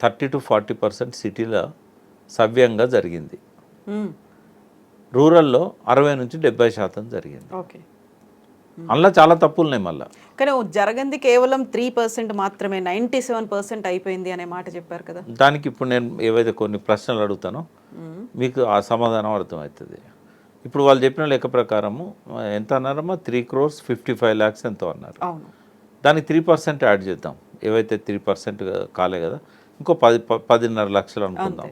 30 to 40% సిటీలో సవ్యంగా జరిగింది. రూరల్లో 60 నుంచి 70% జరిగింది. ఓకే. అందులో చాలా తప్పులు ఉన్నాయి మళ్ళీ. కానీ జరగంది కేవలం 3% మాత్రమే, 97% అయిపోయింది అనే మాట చెప్పారు కదా. దానికి ఇప్పుడు నేను ఏవైతే కొన్ని ప్రశ్నలు అడుగుతానో మీకు ఆ సమాధానం అర్థమవుతుంది. ఇప్పుడు వాళ్ళు చెప్పిన లెక్క ప్రకారము ఎంత అన్నారమ్మా, 3,55 lakhs ఎంతో అన్నారు. అవును. దానికి 3% యాడ్ చేద్దాం, ఏవైతే 3% కాలే కదా, ఇంకో 10.5 లక్షలు అనుకుందాం.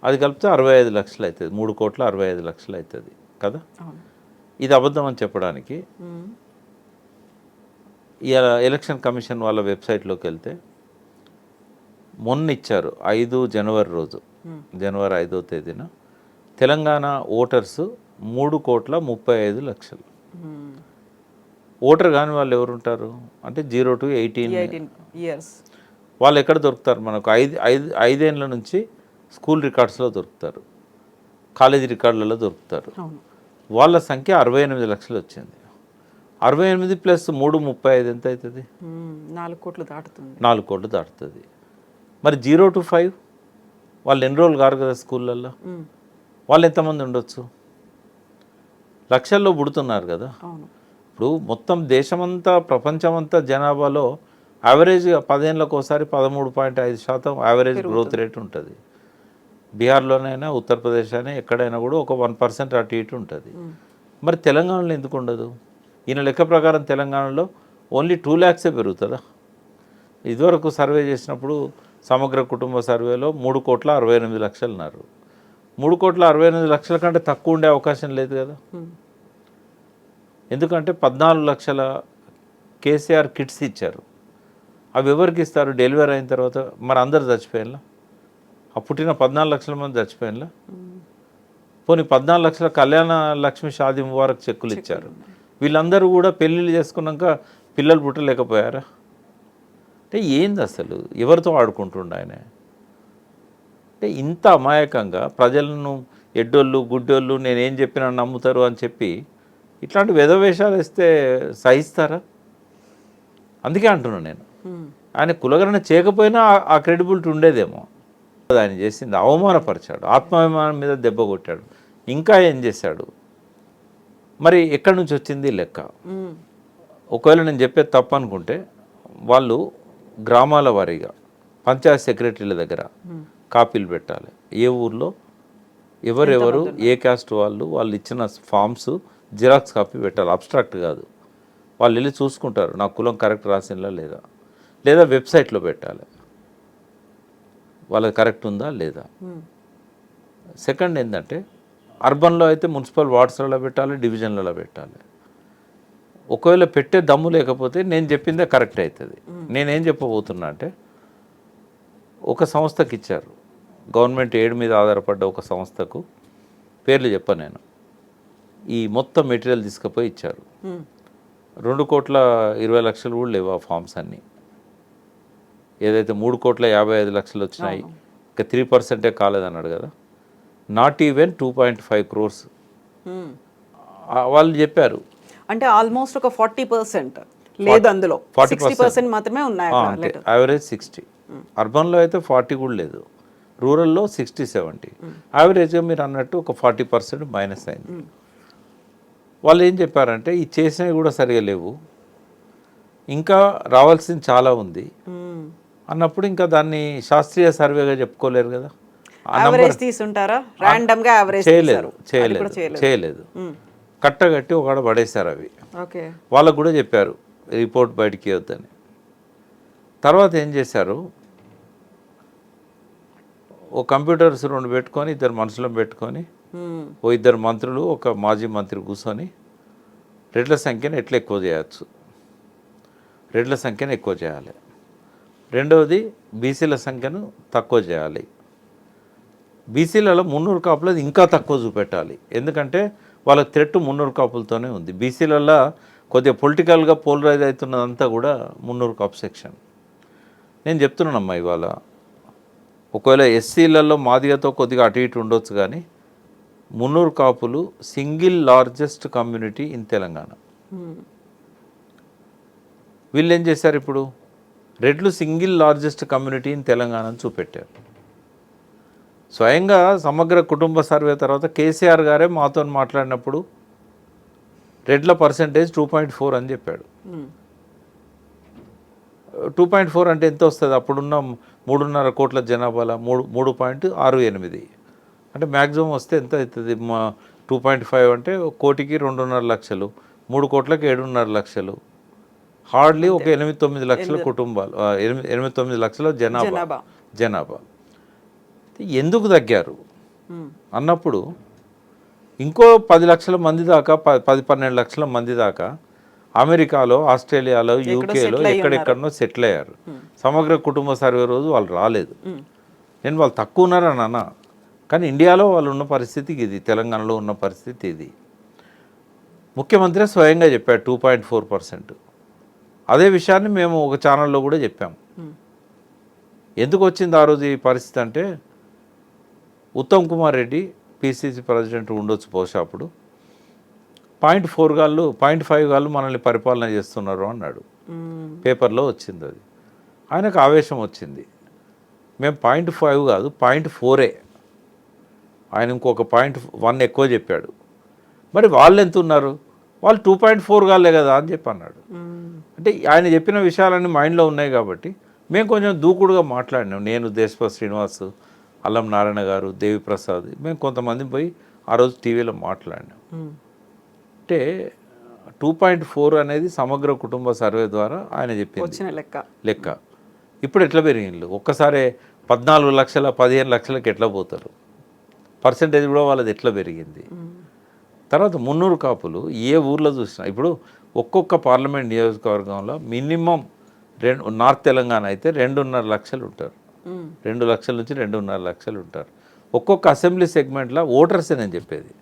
అది కలిపితే 65 లక్షలు అవుతుంది, 3,65 లక్షలు అవుతుంది కదా. ఇది అబద్ధం అని చెప్పడానికి ఇలా ఎలక్షన్ కమిషన్ వాళ్ళ వెబ్సైట్లోకి వెళ్తే మొన్న ఇచ్చారు 5 జనవరి రోజు, జనవరి 5వ తేదీన తెలంగాణ ఓటర్స్ 3,35,00,000. ఓటర్ కాని వాళ్ళు ఎవరు ఉంటారు అంటే 0 to 18 years. వాళ్ళు ఎక్కడ దొరుకుతారు మనకు? 5 ఏళ్ళ నుంచి స్కూల్ రికార్డ్స్లో దొరుకుతారు, కాలేజీ రికార్డులలో దొరుకుతారు. వాళ్ళ సంఖ్య 68 లక్షలు వచ్చింది. 68 ప్లస్ 3,35 ఎంత అవుతుంది? 4 కోట్లు దాటుతుంది. 4 కోట్లు దాటుతుంది. మరి 0 to 5 వాళ్ళు ఎన్రోల్ కారు కదా స్కూళ్ళల్లో, వాళ్ళు ఎంతమంది ఉండొచ్చు? లక్షల్లో పుడుతున్నారు కదా. ఇప్పుడు మొత్తం దేశమంతా ప్రపంచమంతా జనాభాలో యావరేజ్గా 10 ఏళ్ళకు ఒకసారి 13.5% యావరేజ్ గ్రోత్ రేట్ ఉంటుంది. బీహార్లోనైనా ఉత్తరప్రదేశ్ అయినా ఎక్కడైనా కూడా ఒక 1% అటు ఇటు ఉంటుంది. మరి తెలంగాణలో ఎందుకు ఉండదు? ఈయన లెక్క ప్రకారం తెలంగాణలో ఓన్లీ 2 lakhs పెరుగుతుందా? ఇదివరకు సర్వే చేసినప్పుడు సమగ్ర కుటుంబ సర్వేలో 3,68,00,000 అన్నారు. 3,68,00,000 కంటే తక్కువ ఉండే అవకాశం లేదు కదా. ఎందుకంటే 14 లక్షల కేసీఆర్ కిట్స్ ఇచ్చారు. అవి ఎవరికి ఇస్తారు? డెలివరీ అయిన తర్వాత మరి అందరు చచ్చిపోయినా, ఆ పుట్టిన 14 లక్షల మంది చచ్చిపోయినా. పోనీ 14 లక్షల కళ్యాణ లక్ష్మి షాదీ ముబారక్ చెక్కులు ఇచ్చారు. వీళ్ళందరూ కూడా పెళ్ళిళ్ళు చేసుకున్నాక పిల్లలు పుట్టలేకపోయారా? అంటే ఏంది అసలు, ఎవరితో ఆడుకుంటుండ ఆయన? అంటే ఇంత అమాయకంగా ప్రజలను ఎడ్డోళ్ళు గుడ్డోళ్ళు నేనేం చెప్పినా నమ్ముతారు అని చెప్పి ఇట్లాంటి వెధవేషాలు ఇస్తే సహిస్తారా? అందుకే అంటున్నాను నేను, ఆయన కులగణన చేయకపోయినా ఆ క్రెడిబిలిటీ ఉండేదేమో. ఆయన చేసింది అవమానపరిచాడు, ఆత్మాభిమానం మీద దెబ్బ కొట్టాడు, ఇంకా ఏం చేశాడు? మరి ఎక్కడి నుంచి వచ్చింది లెక్క? ఒకవేళ నేను చెప్పేది తప్పు అనుకుంటే వాళ్ళు గ్రామాల వారీగా పంచాయత్ సెక్రటరీల దగ్గర కాపీలు పెట్టాలి. ఏ ఊర్లో ఎవరెవరు ఏ క్యాస్ట్ వాళ్ళు ఇచ్చిన ఫామ్స్ జిరాక్స్ కాపీ పెట్టాలి, అబ్స్ట్రాక్ట్ కాదు. వాళ్ళు వెళ్ళి చూసుకుంటారు నా కులం కరెక్ట్ రాసిందా లేదా, లేదా వెబ్సైట్లో పెట్టాలి వాళ్ళది కరెక్ట్ ఉందా లేదా. సెకండ్ ఏంటంటే అర్బన్లో అయితే మున్సిపల్ వార్డ్స్లలో పెట్టాలి, డివిజన్లలో పెట్టాలి. ఒకవేళ పెట్టే దమ్ము లేకపోతే నేను చెప్పిందే కరెక్ట్ అవుతుంది. నేనేం చెప్పబోతున్నా అంటే, ఒక సంస్థకి ఇచ్చారు, గవర్నమెంట్ ఎయిడ్ మీద ఆధారపడ్డ ఒక సంస్థకు, పేర్లు చెప్పను నేను, ఈ మొత్తం మెటీరియల్ తీసుకుపోయి ఇచ్చారు. 2,20,00,000 కూడా లేవు ఆ ఫామ్స్ అన్నీ. ఏదైతే 3,55,00,000 వచ్చినాయి, ఇంకా 3% కాలేదన్నాడు కదా, నాట్ ఈవెన్ 2.5 crores వాళ్ళు చెప్పారు. అంటే ఆల్మోస్ట్ ఒక 40% లేదు, అందులో 60% మాత్రమే ఉన్నాయి. యావరేజ్ 60, అర్బన్లో అయితే 40 కూడా లేదు, రూరల్లో 60-70, యావరేజ్గా మీరు అన్నట్టు ఒక 40% మైనస్ అయింది. వాళ్ళు ఏం చెప్పారంటే ఈ చేసినవి కూడా సరిగా లేవు, ఇంకా రావాల్సింది చాలా ఉంది అన్నప్పుడు ఇంకా దాన్ని శాస్త్రీయ సర్వేగా చెప్పుకోలేరు కదా. చేయలేదు, కట్టగట్టి ఒకడ పడేశారు అవి. వాళ్ళకు కూడా చెప్పారు రిపోర్ట్ బయటికి వద్దని. తర్వాత ఏం చేశారు, ఓ కంప్యూటర్స్ 2 పెట్టుకొని, 2 మనుషులను పెట్టుకొని, ఓ 2 మంత్రులు, ఒక మాజీ మంత్రి కూర్చొని రెడ్ల సంఖ్యను ఎట్లా ఎక్కువ చేయవచ్చు, రెడ్ల సంఖ్యను ఎక్కువ చేయాలి, రెండవది బీసీల సంఖ్యను తక్కువ చేయాలి, బీసీలలో 300 కాపులది ఇంకా తక్కువ చూపెట్టాలి. ఎందుకంటే వాళ్ళకి థ్రెట్ 300 కాపులతోనే ఉంది. బీసీలలో కొద్దిగా పొలిటికల్గా పోలరైజ్ అవుతున్నదంతా కూడా 300 కాపు సెక్షన్. నేను చెప్తున్నానమ్మా, ఇవాళ ఒకవేళ ఎస్సీలలో మాదిగతో కొద్దిగా అటు ఇటు ఉండొచ్చు, కానీ 300 కాపులు single largest community in Telangana. వీళ్ళు ఏం చేశారు, ఇప్పుడు రెడ్లు single largest community in Telangana అని చూపెట్టారు. స్వయంగా సమగ్ర కుటుంబ సర్వే తర్వాత కేసీఆర్ గారే మాతో మాట్లాడినప్పుడు రెడ్ల పర్సెంటేజ్ 2.4 అని చెప్పాడు. 2.4 అంటే ఎంత వస్తుంది? అప్పుడున్న 3.5 కోట్ల జనాభాలో 3.68 అంటే మ్యాక్సిమం వస్తే ఎంత అవుతుంది? 2.5 అంటే కోటికి 2.5 లక్షలు, 3 కోట్లకి 7.5 లక్షలు, హార్డ్లీ ఒక 8-9 లక్షల కుటుంబాలు, 8-9 లక్షల జనాభా. ఎందుకు తగ్గారు అన్నప్పుడు ఇంకో 10 లక్షల మంది దాకా, 10-12 లక్షల మంది దాకా అమెరికాలో, ఆస్ట్రేలియాలో, యూకేలో ఎక్కడెక్కడనో సెటిల్ అయ్యారు. సమగ్ర కుటుంబ సర్వే రోజు వాళ్ళు రాలేదు. నేను వాళ్ళు తక్కువ ఉన్నారని అన్నా, కానీ ఇండియాలో వాళ్ళు ఉన్న పరిస్థితి ఇది, తెలంగాణలో ఉన్న పరిస్థితి ఇది. ముఖ్యమంత్రి స్వయంగా చెప్పాడు 2.4%. అదే విషయాన్ని మేము ఒక ఛానల్లో కూడా చెప్పాము. ఎందుకు వచ్చింది ఆ రోజు ఈ పరిస్థితి అంటే, ఉత్తమ్ కుమార్ రెడ్డి పిసిసి ప్రెసిడెంట్ ఉండొచ్చు బహుశా అప్పుడు, 0.5 గాళ్ళు మనల్ని పరిపాలన చేస్తున్నారు అన్నాడు. పేపర్లో వచ్చింది అది. ఆయనకు ఆవేశం వచ్చింది. మేము 0.5 కాదు 0.4. ఆయన ఇంకొక 0.1 ఎక్కువ చెప్పాడు. మరి వాళ్ళు ఎంత ఉన్నారు? వాళ్ళు 2.4 గాలే కదా అని చెప్పి అన్నాడు. అంటే ఆయన చెప్పిన విషయాలన్నీ మైండ్లో ఉన్నాయి కాబట్టి మేము కొంచెం దూకుడుగా మాట్లాడినాం. నేను, దేశపతి శ్రీనివాస్, అల్లం నారాయణ గారు, దేవిప్రసాద్, మేము కొంతమంది పోయి ఆ రోజు టీవీలో మాట్లాడినాం. అంటే 2.4 అనేది సమగ్ర కుటుంబ సర్వే ద్వారా ఆయన చెప్పింది లెక్క. ఇప్పుడు ఎట్లా పెరిగింది? ఒక్కసారి 14 లక్షల 15 లక్షలకి ఎట్లా పోతారు? పర్సెంటేజ్ కూడా వాళ్ళది ఎట్లా పెరిగింది? తర్వాత మున్నూరు కాపులు ఏ ఊర్లో చూసినా ఇప్పుడు ఒక్కొక్క పార్లమెంట్ నియోజకవర్గంలో మినిమం నార్త్ తెలంగాణ అయితే 2.5 లక్షలు ఉంటారు. 2 లక్షల నుంచి 2.5 లక్షలు ఉంటారు. ఒక్కొక్క అసెంబ్లీ సెగ్మెంట్లో ఓటర్స్ నేను చెప్పేది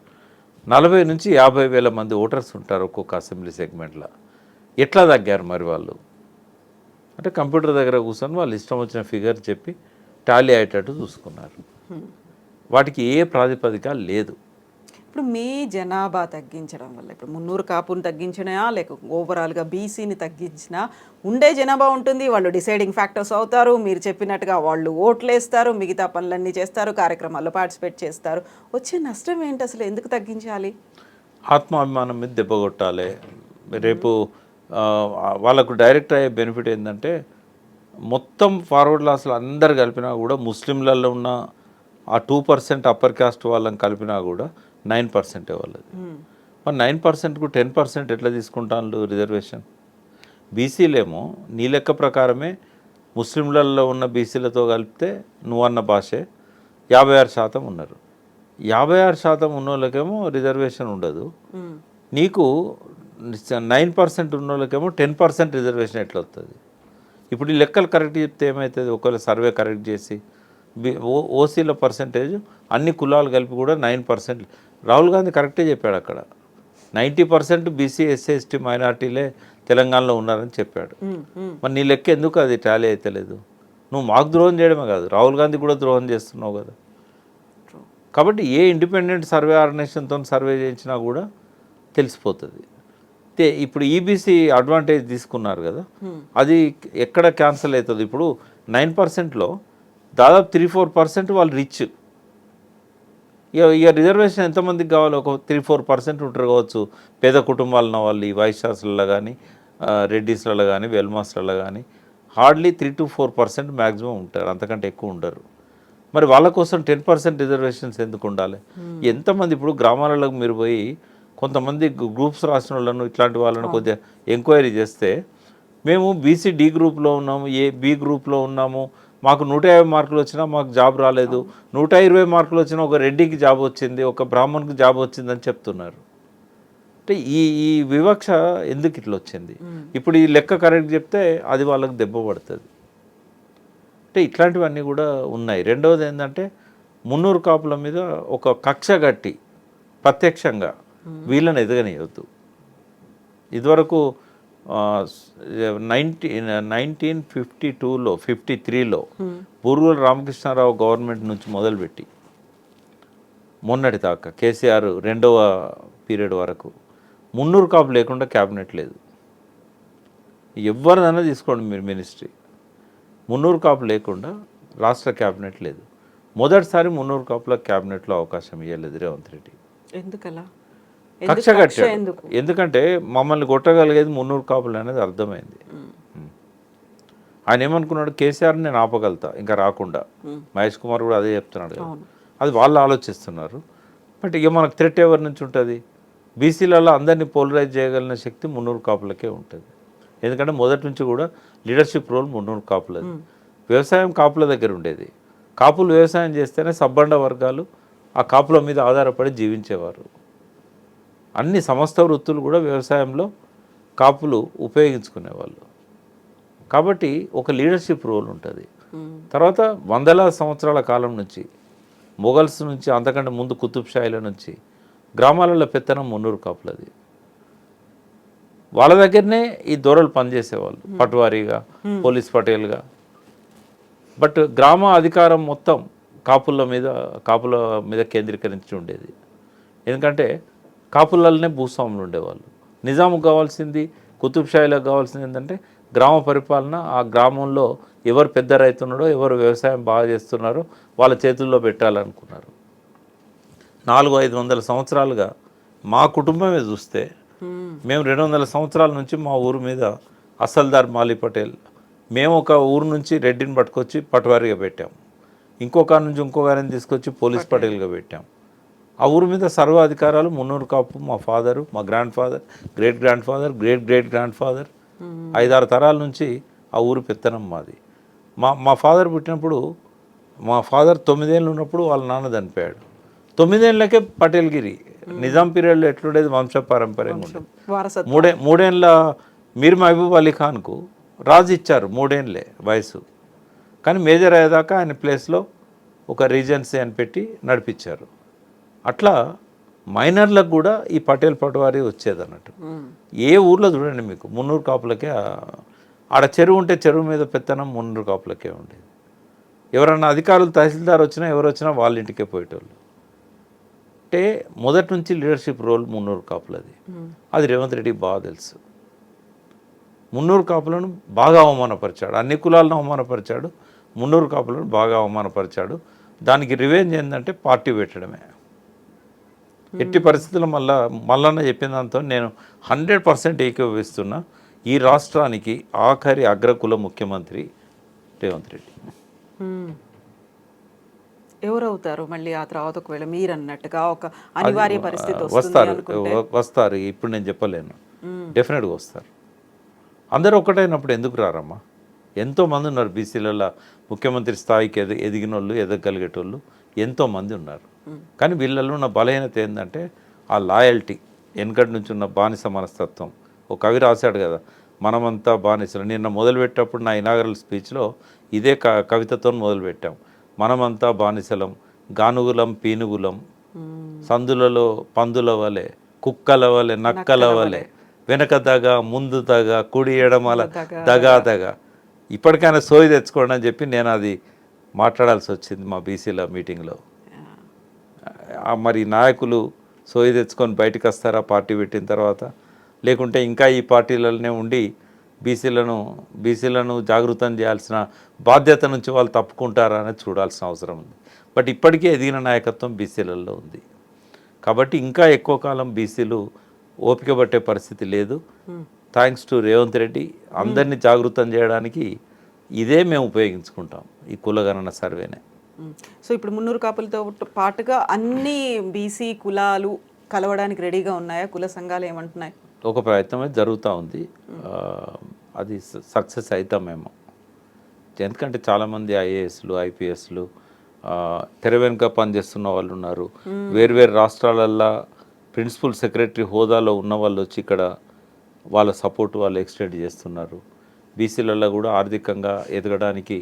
40 నుంచి 50 వేల మంది ఓటర్స్ ఉంటారు ఒక్కొక్క అసెంబ్లీ సెగ్మెంట్లో. ఎట్లా తగ్గారు మరి వాళ్ళు? అంటే కంప్యూటర్ దగ్గర కూర్చొని వాళ్ళు ఇష్టం వచ్చిన ఫిగర్ చెప్పి టాలీ అయ్యేటట్టు చూసుకున్నారు. వాటికి ఏ ప్రాతిపదిక లేదు. ఇప్పుడు మీ జనాభా తగ్గించడం వల్ల, ఇప్పుడు 300 కాపుని తగ్గించినా లేక ఓవరాల్గా బీసీని తగ్గించినా ఉండే జనాభా ఉంటుంది, వాళ్ళు డిసైడింగ్ ఫ్యాక్టర్స్ అవుతారు, మీరు చెప్పినట్టుగా వాళ్ళు ఓట్లు వేస్తారు, మిగతా పనులన్నీ చేస్తారు, కార్యక్రమాల్లో పార్టిసిపేట్ చేస్తారు. వచ్చే నష్టం ఏంటి అసలు? ఎందుకు తగ్గించాలి? ఆత్మాభిమానం మీద దెబ్బ కొట్టాలి. రేపు వాళ్ళకు డైరెక్ట్ అయ్యే బెనిఫిట్ ఏంటంటే, మొత్తం ఫార్వర్డ్ క్లాస్లో అందరు కలిపినా కూడా ముస్లింలలో ఉన్న ఆ 2% అప్పర్ కాస్ట్ వాళ్ళని కలిపినా కూడా 9% వాళ్ళది. మరి 9%కు 10% ఎట్లా తీసుకుంటాను రిజర్వేషన్? బీసీలేమో నీ లెక్క ప్రకారమే ముస్లింలలో ఉన్న బీసీలతో కలిపితే నువ్వన్న భాషే 56% ఉన్నారు. 56% ఉన్న వాళ్ళకేమో రిజర్వేషన్ ఉండదు. నీకు 9% ఉన్న వాళ్ళకేమో 10% రిజర్వేషన్ ఎట్లా వస్తుంది? ఇప్పుడు ఈ లెక్కలు కరెక్ట్ చెప్తే ఏమవుతుంది? ఒకవేళ సర్వే కరెక్ట్ చేసి ఓసీల పర్సంటేజ్ అన్ని కులాలు కలిపి కూడా 9%. రాహుల్ గాంధీ కరెక్టే చెప్పాడు అక్కడ. 90% బీసీ, ఎస్సీ, ఎస్టీ మైనార్టీలే తెలంగాణలో ఉన్నారని చెప్పాడు. మరి నీ లెక్క ఎందుకు అది టాలీ అయితే లేదు? నువ్వు మాకు ద్రోహం చేయడమే కాదు, రాహుల్ గాంధీ కూడా ద్రోహం చేస్తున్నావు కదా. కాబట్టి ఏ ఇండిపెండెంట్ సర్వే ఆర్గనైజేషన్తో సర్వే చేయించినా కూడా తెలిసిపోతుంది. ఇప్పుడు ఈబీసీ అడ్వాంటేజ్ తీసుకున్నారు కదా, అది ఎక్కడ క్యాన్సిల్ అవుతుంది? ఇప్పుడు 9%లో దాదాపు 3-4% వాళ్ళు రిచ్. ఇక రిజర్వేషన్ ఎంతమందికి కావాలి? ఒక 3-4% ఉంటారు కావచ్చు పేద కుటుంబాలు ఉన్న వాళ్ళు. ఈ వైశ్యాస్లలో కానీ, రెడ్డిస్లలో కానీ, వెల్మాస్లలో కానీ హార్డ్లీ 3-4% మ్యాక్సిమం ఉంటారు, అంతకంటే ఎక్కువ ఉండరు. మరి వాళ్ళ కోసం 10% రిజర్వేషన్స్ ఎందుకు ఉండాలి? ఎంతమంది ఇప్పుడు గ్రామాలకు మీరు పోయి కొంతమంది గ్రూప్స్ రాసిన వాళ్ళను, ఇట్లాంటి వాళ్ళను కొద్దిగా ఎంక్వైరీ చేస్తే, మేము బీసీ డి గ్రూప్లో ఉన్నాము, బి గ్రూప్లో ఉన్నాము, మాకు 150 మార్కులు వచ్చినా మాకు జాబ్ రాలేదు, 120 మార్కులు వచ్చినా ఒక రెడ్డికి జాబ్ వచ్చింది, ఒక బ్రాహ్మణ్కి జాబ్ వచ్చిందని చెప్తున్నారు. అంటే ఈ వివక్ష ఎందుకు ఇట్లా వచ్చింది? ఇప్పుడు ఈ లెక్క కరెక్ట్ చెప్తే అది వాళ్ళకి దెబ్బ పడుతుంది. అంటే ఇట్లాంటివన్నీ కూడా ఉన్నాయి. రెండవది ఏంటంటే, మున్నూరు కాపుల మీద ఒక కక్ష కట్టి ప్రత్యక్షంగా వీళ్ళని ఎదగనియవద్దు. ఇదివరకు 1952లో 53లో బూరుగుల రామకృష్ణారావు గవర్నమెంట్ నుంచి మొదలుపెట్టి మొన్నటి దాకా కేసీఆర్ రెండవ పీరియడ్ వరకు మున్నూరు కాపు లేకుండా క్యాబినెట్ లేదు. ఎవరిదైనా తీసుకోండి మీరు మినిస్ట్రీ, మున్నూరు కాపు లేకుండా రాష్ట్ర క్యాబినెట్ లేదు. మొదటిసారి మున్నూరు కాపుల క్యాబినెట్లో అవకాశం ఇవ్వలేదు రేవంత్ రెడ్డి. ఎందుకలా? కక్ష కట్టాడు. ఎందుకంటే మమ్మల్ని కొట్టగలిగేది మున్నూరు కాపులు అనేది అర్థమైంది. ఆయన ఏమనుకున్నాడు, కేసీఆర్ని నేను ఆపగలుగుతా ఇంకా రాకుండా. మహేష్ కుమార్ కూడా అదే చెప్తున్నాడు కదా. అది వాళ్ళు ఆలోచిస్తున్నారు. బట్ ఇక మనకు థ్రెట్ ఎవరి నుంచి ఉంటుంది? బీసీలలో అందరినీ పోలరైజ్ చేయగలిగిన శక్తి మున్నూరు కాపులకే ఉంటుంది. ఎందుకంటే మొదటి నుంచి కూడా లీడర్షిప్ రోల్ మున్నూరు కాపులది. వ్యవసాయం కాపుల దగ్గర ఉండేది. కాపులు వ్యవసాయం చేస్తేనే సబ్బండ వర్గాలు ఆ కాపుల మీద ఆధారపడి జీవించేవారు. అన్ని సమస్త వృత్తులు కూడా వ్యవసాయంలో కాపులు ఉపయోగించుకునేవాళ్ళు. కాబట్టి ఒక లీడర్షిప్ రోల్ ఉంటుంది. తర్వాత వందల సంవత్సరాల కాలం నుంచి మొఘల్స్ నుంచి, అంతకంటే ముందు కుతుబ్ షాయిల నుంచి గ్రామాలలో పెత్తనం మున్నూరు కాపులది. వాళ్ళ దగ్గరనే ఈ దొరలు పనిచేసేవాళ్ళు, పట్వారీగా, పోలీస్ పటేల్గా. బట్ గ్రామ అధికారం మొత్తం కాపుల మీద కేంద్రీకరించి ఉండేది. ఎందుకంటే కాపులలోనే భూస్వాములు ఉండేవాళ్ళు. నిజాముకు కావాల్సింది, కుతుబ్ షాయిలకు కావాల్సింది ఏంటంటే గ్రామ పరిపాలన. ఆ గ్రామంలో ఎవరు పెద్ద రైతున్నాడో, ఎవరు వ్యవసాయం బాగా చేస్తున్నారో వాళ్ళ చేతుల్లో పెట్టాలనుకున్నారు. 400-500 సంవత్సరాలుగా మా కుటుంబమే చూస్తే మేము 200 సంవత్సరాల నుంచి మా ఊరు మీద అసల్దార్ మాలి పటేల్, మేము ఒక ఊరు నుంచి రెడ్డిని పట్టుకొచ్చి పట్వారీగా పెట్టాం. ఇంకొక నుంచి ఇంకొకరిని తీసుకొచ్చి పోలీస్ పటేల్గా పెట్టాం. ఆ ఊరు మీద సర్వాధికారాలు మున్నూరు కాపు. మా ఫాదరు, మా grand father, great grand father, great grand father, 5-6 తరాల నుంచి ఆ ఊరు పెత్తనం మాది. మా ఫాదర్ పుట్టినప్పుడు, మా ఫాదర్ 9 ఏళ్ళు ఉన్నప్పుడు వాళ్ళ నాన్న చనిపోయాడు. 9 ఏళ్ళకే పటేల్గిరి. నిజాం పీరియడ్లో ఎట్లుండేది, వంశపారంపర్యంగా ఉండేది. మూడేళ్ళ మీర్ మహబూబ్ అలీ ఖాన్కు రాజు ఇచ్చారు, 3 ఏళ్ళే వయసు. కానీ మేజర్ అయ్యేదాకా ఆయన ప్లేస్లో ఒక రీజెన్సీ అని పెట్టి నడిపించారు. అట్లా మైనర్లకు కూడా ఈ పటేల్ పటవారీ వచ్చేది అన్నట్టు. ఏ ఊర్లో చూడండి మీకు మున్నూరు కాపులకే. ఆడ చెరువు ఉంటే చెరువు మీద పెత్తనం మున్నూరు కాపులకే ఉండేది. ఎవరన్నా అధికారులు, తహసీల్దార్ వచ్చినా ఎవరు వచ్చినా వాళ్ళ ఇంటికే పోయేటోళ్ళు. అంటే మొదటి నుంచి లీడర్షిప్ రోల్ మున్నూరు కాపులది. అది రేవంత్ రెడ్డికి బాగా తెలుసు. మున్నూరు కాపులను బాగా అవమానపరిచాడు. అన్ని కులాలను అవమానపరిచాడు, మున్నూరు కాపులను బాగా అవమానపరిచాడు. దానికి రివెంజ్ ఏంటంటే పార్టీ పెట్టడమే. ఎట్టి పరిస్థితుల్లో మల్లన్న చెప్పిన దాంతో నేను 100% ఏకీభవిస్తున్నా. ఈ రాష్ట్రానికి ఆఖరి అగ్రకుల ముఖ్యమంత్రి రేవంత్ రెడ్డి. ఎవరవుతారు మళ్ళీ ఆ తర్వాత? ఒకవేళ మీరు అన్నట్టుగా ఒక అనివార్య పరిస్థితి వస్తారు. ఇప్పుడు నేను చెప్పలేను, డెఫినెట్గా వస్తారు. అందరూ ఒకటైనప్పుడు ఎందుకు రారమ్మా? ఎంతోమంది ఉన్నారు బీసీలలో ముఖ్యమంత్రి స్థాయికి ఎదిగిన వాళ్ళు, ఎదగలిగేటోళ్ళు ఎంతోమంది ఉన్నారు. కానీ వీళ్ళలో ఉన్న బలహీనత ఏంటంటే ఆ లాయల్టీ, వెనకటి నుంచి ఉన్న బానిస మనస్తత్వం. ఒక కవి రాశాడు కదా, మనమంతా బానిసలు. నిన్న మొదలుపెట్టేటప్పుడు నా ఇనాగరల్ స్పీచ్లో ఇదే కవితతో మొదలుపెట్టాం. మనమంతా బానిసలం, గానుగులం పీనుగులం, సందులలో పందుల వలె, కుక్కల వలె, నక్కల వలె, వెనక దగ ముందు దగ, కుడి ఎడమల దగ. ఇప్పటికైనా సోయి తెచ్చుకోండి అని చెప్పి నేను అది మాట్లాడాల్సి వచ్చింది మా బీసీల మీటింగ్లో. మరి నాయకులు సోయి తెచ్చుకొని బయటకు వస్తారా పార్టీ పెట్టిన తర్వాత? లేకుంటే ఇంకా ఈ పార్టీలలోనే ఉండి బీసీలను జాగృతం చేయాల్సిన బాధ్యత నుంచి వాళ్ళు తప్పుకుంటారా అనేది చూడాల్సిన అవసరం ఉంది. బట్ ఇప్పటికే ఎదిగిన నాయకత్వం బీసీలలో ఉంది. కాబట్టి ఇంకా ఎక్కువ కాలం బీసీలు ఓపిక పట్టే పరిస్థితి లేదు. థ్యాంక్స్ టు రేవంత్ రెడ్డి అందరినీ జాగృతం చేయడానికి ఇదే మేము ఉపయోగించుకుంటాం, ఈ కులగణన సర్వేనే. సో ఇప్పుడు మున్నూరు కాపులతో పాటుగా అన్ని బీసీ కులాలు కలవడానికి రెడీగా ఉన్నాయా? కుల సంఘాలు ఏమంటున్నాయి? ఒక ప్రయత్నం అయితే జరుగుతూ ఉంది. అది సక్సెస్ అవుతామేమో. ఎందుకంటే చాలామంది ఐఏఎస్లు, ఐపీఎస్లు తెర వెనుక పనిచేస్తున్న వాళ్ళు ఉన్నారు. వేర్వేరు రాష్ట్రాలల్లో ప్రిన్సిపల్ సెక్రటరీ హోదాలో ఉన్న వాళ్ళు వచ్చి ఇక్కడ వాళ్ళ సపోర్ట్ వాళ్ళు ఎక్స్టెండ్ చేస్తున్నారు. బీసీలలో కూడా ఆర్థికంగా ఎదగడానికి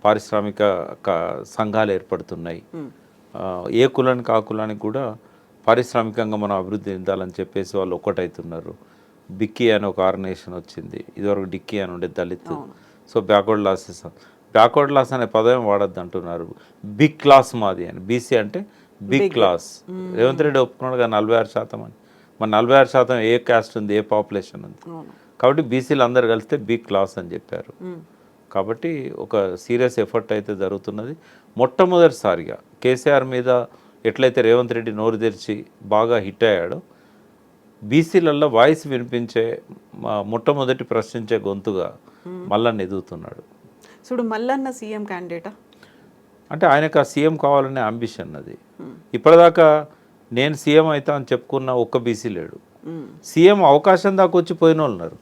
పారిశ్రామిక సంఘాలు ఏర్పడుతున్నాయి. ఏ కులానికి ఆ కులానికి కూడా పారిశ్రామికంగా మనం అభివృద్ధి చెందాలని చెప్పేసి వాళ్ళు ఒక్కటవుతున్నారు. బిక్కీ అని ఒక ఆర్గనైజేషన్ వచ్చింది, ఇదివరకు డిక్కీ అని ఉండే దళిత్. సో బ్యాక్వర్డ్ లాస్ అనే పదం వాడద్దు అంటున్నారు. బిగ్ క్లాస్ మాది అని. బీసీ అంటే బిగ్ క్లాస్. రేవంత్ రెడ్డి ఒప్పుకున్నాడు కదా 46% అని. మరి 46% ఏ క్యాస్ట్ ఉంది, ఏ పాపులేషన్ ఉంది? కాబట్టి బీసీలు అందరు కలిస్తే బిగ్ క్లాస్ అని చెప్పారు. కాబట్టి ఒక సీరియస్ ఎఫర్ట్ అయితే జరుగుతున్నది. మొట్టమొదటిసారిగా కేసీఆర్ మీద ఎట్లయితే రేవంత్ రెడ్డి నోరు తెరిచి బాగా హిట్ అయ్యాడో, బీసీలలో వాయిస్ వినిపించే మొట్టమొదటి ప్రశ్నించే గొంతుగా మల్లన్న ఎదుగుతున్నాడు. చూడు మల్లన్న సీఎం క్యాండిడేటా? అంటే ఆయనకు ఆ సీఎం కావాలనే అంబిషన్ అది. ఇప్పటిదాకా నేను సీఎం అవుతా అని చెప్పుకున్న ఒక్క బీసీ లేడు. సీఎం అవకాశం దాకా వచ్చి పోయిన వాళ్ళు ఉన్నారు.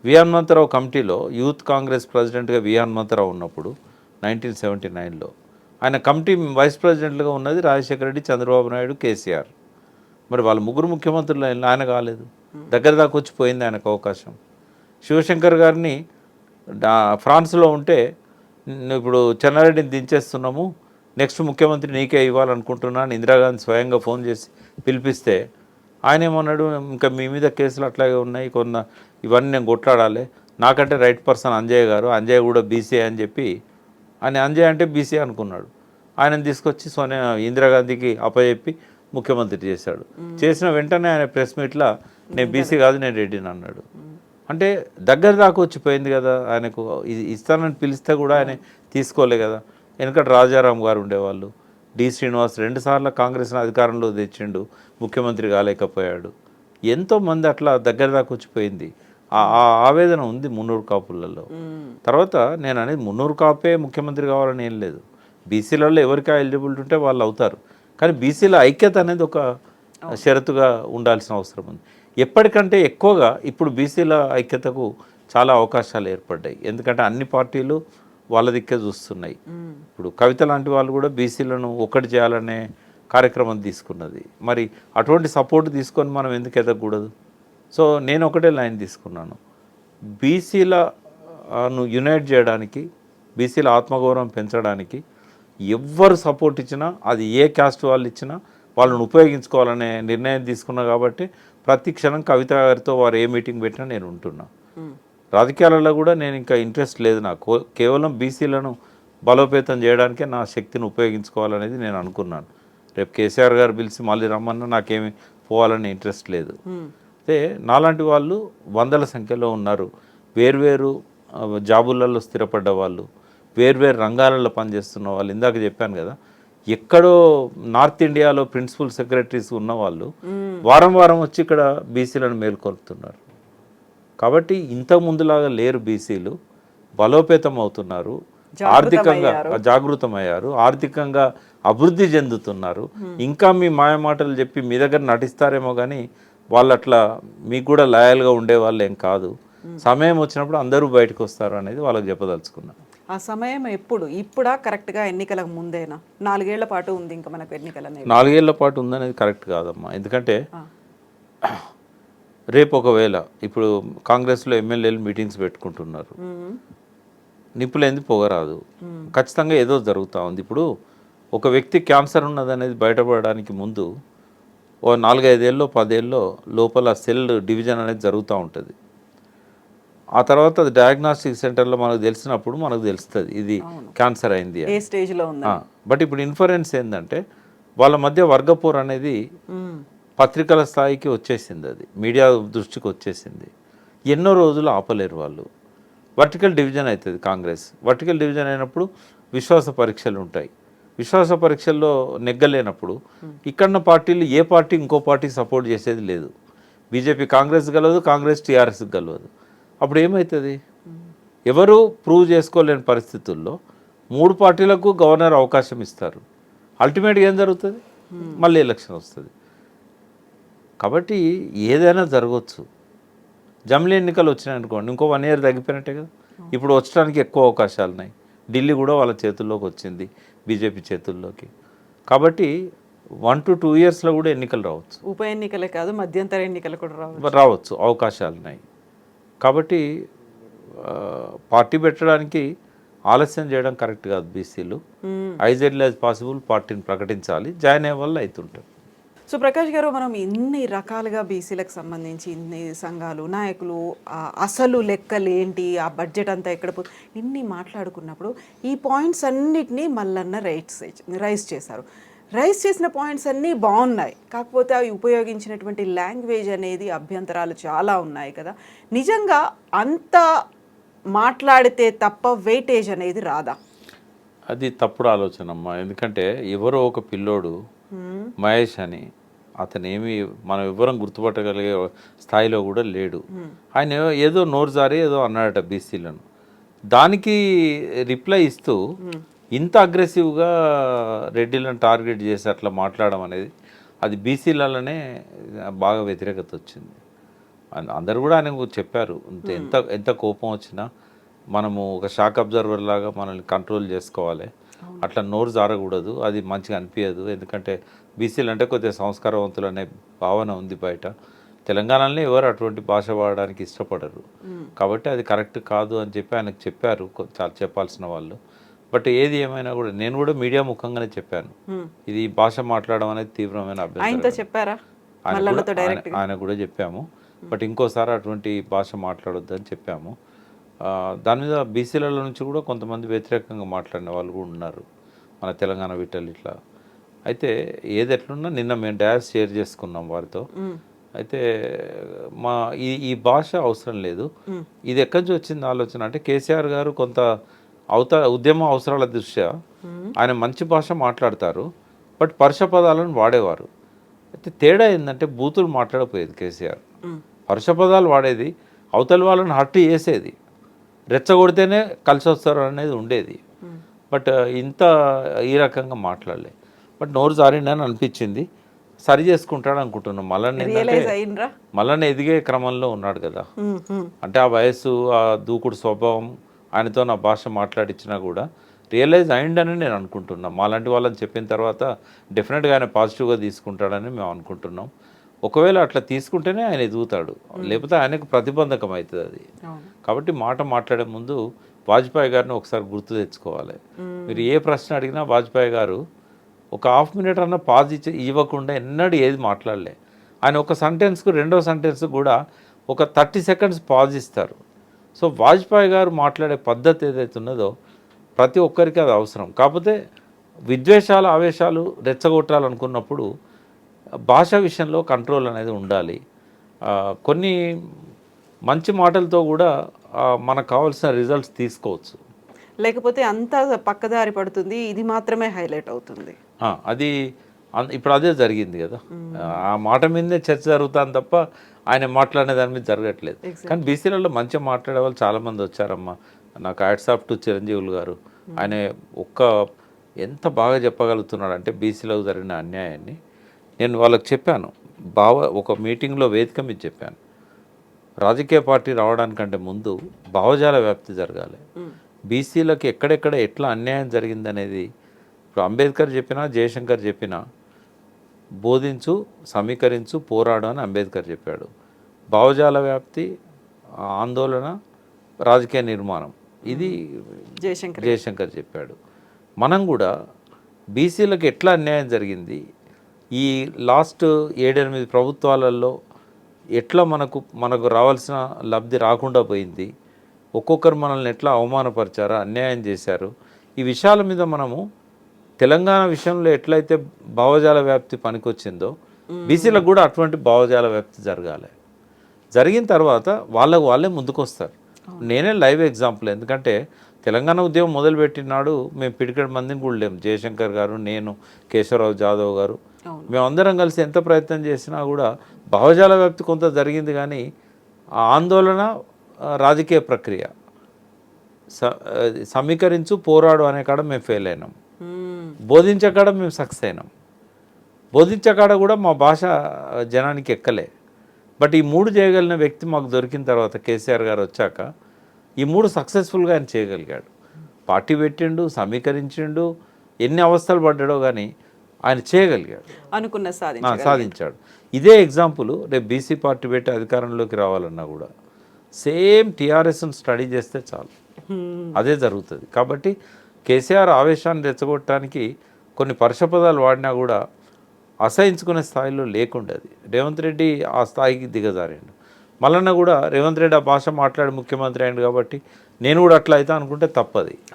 వి హనుమంతరావు కమిటీలో యూత్ కాంగ్రెస్ ప్రెసిడెంట్గా వి హనుమంతరావు ఉన్నప్పుడు 1979లో ఆయన కమిటీ వైస్ ప్రెసిడెంట్గా ఉన్నది రాజశేఖర రెడ్డి, చంద్రబాబు నాయుడు, కేసీఆర్. మరి వాళ్ళ ముగ్గురు ముఖ్యమంత్రులు ఆయన కాలేదు. దగ్గర దాకా వచ్చి పోయింది ఆయనకు అవకాశం. శివశంకర్ గారిని ఫ్రాన్స్లో ఉంటే ఇప్పుడు చెన్నారెడ్డిని దించేస్తున్నాము, నెక్స్ట్ ముఖ్యమంత్రి నీకే ఇవ్వాలనుకుంటున్నాను ఇందిరాగాంధీ స్వయంగా ఫోన్ చేసి పిలిపిస్తే ఆయన ఏమన్నాడు, ఇంకా మీ మీద కేసులు అట్లాగే ఉన్నాయి, ఇవన్నీ నేను కొట్లాడాలి, నాకంటే రైట్ పర్సన్ అంజయ్ గారు, అంజయ్ కూడా బీసీ అని చెప్పి ఆయన అంజయ్ అంటే బీసీ అనుకున్నాడు. ఆయనను తీసుకొచ్చి ఇందిరాగాంధీకి అప్పచెప్పి ముఖ్యమంత్రి చేశాడు. చేసిన వెంటనే ఆయన ప్రెస్ మీట్లో నేను బీసీ కాదు నేను రెడ్డిని అన్నాడు. అంటే దగ్గర దాకా వచ్చిపోయింది కదా. ఆయనకు ఇస్తానని పిలిస్తే కూడా ఆయన తీసుకోలే కదా. ఎందుకంటే రాజారాం గారు ఉండేవాళ్ళు, డి శ్రీనివాస్ 2 సార్లు కాంగ్రెస్ని అధికారంలో తెచ్చిండు, ముఖ్యమంత్రి కాలేకపోయాడు. ఎంతోమంది అట్లా దగ్గర దాకా వచ్చిపోయింది. ఆ ఆవేదన ఉంది మున్నూరు కాపులలో. తర్వాత నేను అనేది మున్నూరు కాపే ముఖ్యమంత్రి కావాలని ఏం లేదు. బీసీలలో ఎవరికి ఎలిజిబిలిటీ ఉంటే వాళ్ళు అవుతారు. కానీ బీసీల ఐక్యత అనేది ఒక షరతుగా ఉండాల్సిన అవసరం ఉంది. ఎప్పటికంటే ఎక్కువగా ఇప్పుడు బీసీల ఐక్యతకు చాలా అవకాశాలు ఏర్పడ్డాయి. ఎందుకంటే అన్ని పార్టీలు వాళ్ళ దిక్కే చూస్తున్నాయి. ఇప్పుడు కవిత లాంటి వాళ్ళు కూడా బీసీలను ఒక్కటి చేయాలనే కార్యక్రమం తీసుకున్నది. మరి అటువంటి సపోర్ట్ తీసుకొని మనం ఎందుకు ఎదగకూడదు? సో నేను ఒకటే లైన్ తీసుకున్నాను, బీసీలను యునైట్ చేయడానికి, బీసీల ఆత్మగౌరవం పెంచడానికి ఎవ్వరు సపోర్ట్ ఇచ్చినా, అది ఏ క్యాస్ట్ వాళ్ళు ఇచ్చినా వాళ్ళని ఉపయోగించుకోవాలనే నిర్ణయం తీసుకున్నా. కాబట్టి ప్రతి క్షణం కవిత గారితో వారు ఏ మీటింగ్ పెట్టినా నేను ఉంటున్నా. రాజకీయాలలో కూడా నేను ఇంకా ఇంట్రెస్ట్ లేదు నాకు. కేవలం బీసీలను బలోపేతం చేయడానికే నా శక్తిని ఉపయోగించుకోవాలనేది నేను అనుకున్నాను. రేపు కేసీఆర్ గారు పిలిచి మళ్ళీ రమ్మన్నా నాకేమి పోవాలనే ఇంట్రెస్ట్ లేదు. అయితే నాలాంటి వాళ్ళు వందల సంఖ్యలో ఉన్నారు. వేర్వేరు జాబులలో స్థిరపడ్డ వాళ్ళు, వేర్వేరు రంగాలలో పనిచేస్తున్న వాళ్ళు. ఇందాక చెప్పాను కదా, ఎక్కడో నార్త్ ఇండియాలో ప్రిన్సిపల్ సెక్రటరీస్ ఉన్న వాళ్ళు వారం వారం వచ్చి ఇక్కడ బీసీలను మేల్కొల్పుతున్నారు. కాబట్టి ఇంతకు ముందులాగా లేరు. బీసీలు బలోపేతం అవుతున్నారు, ఆర్థికంగా జాగృతమయ్యారు, ఆర్థికంగా అభివృద్ధి చెందుతున్నారు. ఇంకా మీ మాయమాటలు చెప్పి మీ దగ్గర నటిస్తారేమో కానీ వాళ్ళు అట్లా మీకు కూడా లాయల్గా ఉండే వాళ్ళు ఏం కాదు. సమయం వచ్చినప్పుడు అందరూ బయటకు వస్తారు అనేది వాళ్ళకి చెప్పదలుచుకున్నాను. ఆ సమయం ఎప్పుడు? ఇప్పుడా కరెక్ట్గా ఎన్నికలకు ముందేనా? 4 ఏళ్ల పాటు ఉంది ఇంకా మనకు ఎన్నికల. 4 ఏళ్ల పాటు ఉందనేది కరెక్ట్ కాదమ్మా. ఎందుకంటే రేపు ఒకవేళ ఇప్పుడు కాంగ్రెస్లో ఎమ్మెల్యేలు మీటింగ్స్ పెట్టుకుంటున్నారు, నిప్పులేంది పొగరాదు, ఖచ్చితంగా ఏదో జరుగుతూ ఉంది. ఇప్పుడు ఒక వ్యక్తి క్యాన్సర్ ఉన్నదనేది బయటపడడానికి ముందు ఓ 4-5 ఏళ్ళలో 10 ఏళ్ళలో లోపల సెల్ డివిజన్ అనేది జరుగుతూ ఉంటుంది. ఆ తర్వాత అది డయాగ్నాస్టిక్ సెంటర్లో మనకు తెలిసినప్పుడు మనకు తెలుస్తుంది ఇది క్యాన్సర్ అయింది ఏ స్టేజ్లో ఉంది. బట్ ఇప్పుడు ఇన్ఫరెన్స్ ఏంటంటే వాళ్ళ మధ్య వర్గపోర్ అనేది పత్రికల స్థాయికి వచ్చేసింది, అది మీడియా దృష్టికి వచ్చేసింది. ఎన్నో రోజులు ఆపలేరు వాళ్ళు. వర్టికల్ డివిజన్ అవుతుంది కాంగ్రెస్. వర్టికల్ డివిజన్ అయినప్పుడు విశ్వాస పరీక్షలు ఉంటాయి. విశ్వాస పరీక్షల్లో నెగ్గలేనప్పుడు ఇక్కడ పార్టీలు ఏ పార్టీ ఇంకో పార్టీ సపోర్ట్ చేసేది లేదు. బీజేపీ కాంగ్రెస్ గెలవదు, కాంగ్రెస్ టీఆర్ఎస్కి గెలవదు. అప్పుడు ఏమవుతుంది? ఎవరు ప్రూవ్ చేసుకోలేని పరిస్థితుల్లో 3 పార్టీలకు గవర్నర్ అవకాశం ఇస్తారు. అల్టిమేట్గా ఏం జరుగుతుంది? మళ్ళీ ఎలక్షన్ వస్తుంది. కాబట్టి ఏదైనా జరగవచ్చు. జమిలీ ఎన్నికలు వచ్చినాయనుకోండి, ఇంకో 1 ఇయర్ తగ్గిపోయినట్టే కదా. ఇప్పుడు వచ్చడానికి ఎక్కువ అవకాశాలు ఉన్నాయి. ఢిల్లీ కూడా వాళ్ళ చేతుల్లోకి వచ్చింది, బీజేపీ చేతుల్లోకి. కాబట్టి 1 to 2 ఇయర్స్లో కూడా ఎన్నికలు రావచ్చు. ఉప ఎన్నికలే కాదు, మధ్యంతర ఎన్నికలు కూడా రావచ్చు, అవకాశాలు ఉన్నాయి. కాబట్టి పార్టీ పెట్టడానికి ఆలస్యం చేయడం కరెక్ట్ కాదు. బీసీలు యాజ్ ఎర్లీ యాజ్ పాసిబుల్ పార్టీని ప్రకటించాలి, జాయిన్ అయ్యే వాళ్ళు అవుతుంటారు. సో ప్రకాష్ గారు, మనం ఇన్ని రకాలుగా బీసీలకు సంబంధించి ఇన్ని సంఘాలు, నాయకులు, అసలు లెక్కలు ఏంటి, ఆ బడ్జెట్ అంతా ఎక్కడ ఇన్ని మాట్లాడుకున్నప్పుడు ఈ పాయింట్స్ అన్నిటినీ మల్లన్న రైజ్ చేశారు. రైస్ చేసిన పాయింట్స్ అన్నీ బాగున్నాయి, కాకపోతే అవి ఉపయోగించినటువంటి లాంగ్వేజ్ అనేది అభ్యంతరాలు చాలా ఉన్నాయి కదా. నిజంగా అంత మాట్లాడితే తప్ప వెయిటేజ్ అనేది రాదా? అది తప్పుడు ఆలోచన అమ్మా. ఎందుకంటే ఎవరో ఒక పిల్లోడు మహేష్ అని, అతను ఏమి మనం ఎవ్వరం గుర్తుపట్టగలిగే స్థాయిలో కూడా లేడు. ఆయన ఏదో నోరు జారి ఏదో అన్నాడట బీసీలను, దానికి రిప్లై ఇస్తూ ఇంత అగ్రెసివ్గా రెడ్డిలను టార్గెట్ చేసి అట్లా మాట్లాడడం అనేది అది బీసీలలోనే బాగా వ్యతిరేకత వచ్చింది. అందరు కూడా ఆయనకు చెప్పారు, ఎంత ఎంత కోపం వచ్చినా మనము ఒక షాక్ అబ్జర్వర్ లాగా మనల్ని కంట్రోల్ చేసుకోవాలి, అట్లా నోరు జారకూడదు, అది మంచిగా అనిపించదు. ఎందుకంటే బీసీలు అంటే కొద్దిగా సంస్కారవంతులు అనే భావన ఉంది బయట. తెలంగాణలో ఎవరు అటువంటి భాష వాడడానికి ఇష్టపడరు, కాబట్టి అది కరెక్ట్ కాదు అని చెప్పి ఆయనకు చెప్పారు చాలా చెప్పాల్సిన వాళ్ళు. బట్ ఏది ఏమైనా కూడా నేను కూడా మీడియా ముఖంగానే చెప్పాను, ఇది భాష మాట్లాడడం అనేది తీవ్రమైన అభ్యంతరం. చెప్పారా? ఆయన కూడా చెప్పాము. బట్ ఇంకోసారి అటువంటి భాష మాట్లాడొద్దు అని చెప్పాము. దాని మీద బీసీలలో నుంచి కూడా కొంతమంది వ్యతిరేకంగా మాట్లాడిన వాళ్ళు కూడా ఉన్నారు, మన తెలంగాణ విట్టలు ఇట్లా. అయితే ఏది ఎట్లున్నా నిన్న మేము డాష్ షేర్ చేసుకున్నాం వారితో. అయితే మా ఈ భాష అవసరం లేదు. ఇది ఎక్కడి నుంచి వచ్చింది ఆలోచన అంటే, కేసీఆర్ గారు కొంత ఉద్యమ అవసరాల దృష్ట్యా ఆయన మంచి భాష మాట్లాడతారు, బట్ పరుష పదాలను వాడేవారు. అయితే తేడా ఏంటంటే బూతులు మాట్లాడపోయేది కేసీఆర్, పరుష పదాలు వాడేది, అవతల వాళ్ళని హర్ట్ చేసేది, రెచ్చగొడితేనే కలిసి వస్తారు అనేది ఉండేది. బట్ ఇంత ఈ రకంగా మాట్లాడలే. బట్ నోరు జారిండని అనిపించింది, సరి చేసుకుంటాడు అనుకుంటున్నాం. మళ్ళీ ఎదిగే క్రమంలో ఉన్నాడు కదా, అంటే ఆ వయస్సు, ఆ దూకుడు స్వభావం, ఆయనతో నా భాష మాట్లాడించినా కూడా రియలైజ్ అయిండని నేను అనుకుంటున్నాం. మాలాంటి వాళ్ళని చెప్పిన తర్వాత డెఫినెట్గా ఆయన పాజిటివ్గా తీసుకుంటాడని మేము అనుకుంటున్నాం. ఒకవేళ అట్లా తీసుకుంటేనే ఆయన ఎదుగుతాడు, లేకపోతే ఆయనకు ప్రతిబంధకం అవుతుంది అది. కాబట్టి మాట మాట్లాడే ముందు వాజ్పేయి గారిని ఒకసారి గుర్తు తెచ్చుకోవాలి. మీరు ఏ ప్రశ్న అడిగినా వాజ్పేయి గారు ఒక హాఫ్ మినిట్ అన్న పాజ్ ఇవ్వకుండా ఎన్నడూ ఏది మాట్లాడలే. ఆయన ఒక సెంటెన్స్కు రెండో సెంటెన్స్ కూడా ఒక 30 సెకండ్స్ పాజ్ ఇస్తారు. సో వాజ్పేయి గారు మాట్లాడే పద్ధతి ఏదైతే ఉన్నదో ప్రతి ఒక్కరికి అది అవసరం. కాకపోతే విద్వేషాలు, ఆవేశాలు రెచ్చగొట్టాలనుకున్నప్పుడు భాష విషయంలో కంట్రోల్ అనేది ఉండాలి. కొన్ని మంచి మాటలతో కూడా మనకు కావాల్సిన రిజల్ట్స్ తీసుకోవచ్చు, లేకపోతే అంతా పక్కదారి పడుతుంది, ఇది మాత్రమే హైలైట్ అవుతుంది. అది ఇప్పుడు అదే జరిగింది కదా, ఆ మాట మీదే చర్చ జరుగుతుంది తప్ప ఆయన మాట్లాడే దాని మీద జరగట్లేదు. కానీ బీసీలలో మంచిగా మాట్లాడే వాళ్ళు చాలామంది వచ్చారమ్మా. నాకు హ్యాట్స్ ఆఫ్ టు చిరంజీవులు గారు, ఆయన ఎంత బాగా చెప్పగలుగుతున్నాడు అంటే బీసీలకు జరిగిన అన్యాయాన్ని. నేను వాళ్ళకి చెప్పాను, ఒక మీటింగ్లో వేదిక మీద చెప్పాను, రాజకీయ పార్టీ రావడానికంటే ముందు భావజాల వ్యాప్తి జరగాలి. బీసీలకు ఎక్కడెక్కడ ఎట్లా అన్యాయం జరిగిందనేది ఇప్పుడు అంబేద్కర్ చెప్పినా, జయశంకర్ చెప్పినా, బోధించు, సమీకరించు, పోరాడు అని అంబేద్కర్ చెప్పాడు. భావజాల వ్యాప్తి, ఆందోళన, రాజకీయ నిర్మాణం, ఇది జయశంకర్ చెప్పాడు. మనం కూడా బీసీలకు ఎట్లా అన్యాయం జరిగింది, ఈ లాస్ట్ 7-8 ప్రభుత్వాలలో ఎట్లా మనకు రావాల్సిన లబ్ధి రాకుండా పోయింది, ఒక్కొక్కరు మనల్ని ఎట్లా అవమానపరిచారో, అన్యాయం చేశారు, ఈ విషయాల మీద మనము తెలంగాణ విషయంలో ఎట్లయితే భావజాల వ్యాప్తి పనికొచ్చిందో బీసీలకు కూడా అటువంటి భావజాల వ్యాప్తి జరగాలి. జరిగిన తర్వాత వాళ్ళే ముందుకు వస్తారు. నేనే లైవ్ ఎగ్జాంపుల్. ఎందుకంటే తెలంగాణ ఉద్యమం మొదలుపెట్టినాడు మేము పిడికెడు మందిని కూడా లేము. జయశంకర్ గారు, నేను, కేశవరావు జాదవ్ గారు, మేమందరం కలిసి ఎంత ప్రయత్నం చేసినా కూడా భావజాల వ్యాప్తి కొంత జరిగింది. కానీ ఆ ఆందోళన, రాజకీయ ప్రక్రియ, సమీకరించు, పోరాడు అనే కాడ మేము ఫెయిల్ అయినాం. బోధించే కాడ మేము సక్సెస్ అయినాం. బోధించే కాడ కూడా మా భాష జనానికి ఎక్కలే. బట్ ఈ 3 చేయగలిగిన వ్యక్తి మాకు దొరికిన తర్వాత, కేసీఆర్ గారు వచ్చాక ఈ 3 సక్సెస్ఫుల్గా ఆయన చేయగలిగాడు. పార్టీ పెట్టిండు, సమీకరించిండు, ఎన్ని అవస్థలు పడ్డాడో కానీ ఆయన చేయగలిగాడు, సాధించాడు. ఇదే ఎగ్జాంపుల్ రేపు బీసీ పార్టీ పెట్టి అధికారంలోకి రావాలన్నా కూడా సేమ్ టీఆర్ఎస్ను స్టడీ చేస్తే చాలు, అదే జరుగుతుంది. కాబట్టి కేసీఆర్ ఆవేశాన్ని రెచ్చగొట్టడానికి కొన్ని పరుషపదాలు వాడినా కూడా అసహించుకునే స్థాయిలో లేకుండేది. రేవంత్ రెడ్డి ఆ స్థాయికి దిగజారిండు. మళ్ళీ కూడా రేవంత్ రెడ్డి ఆ భాష మాట్లాడి ముఖ్యమంత్రి అయ్యిండు కాబట్టి నేను కూడా అట్లా అయితే అనుకుంటే తప్పది.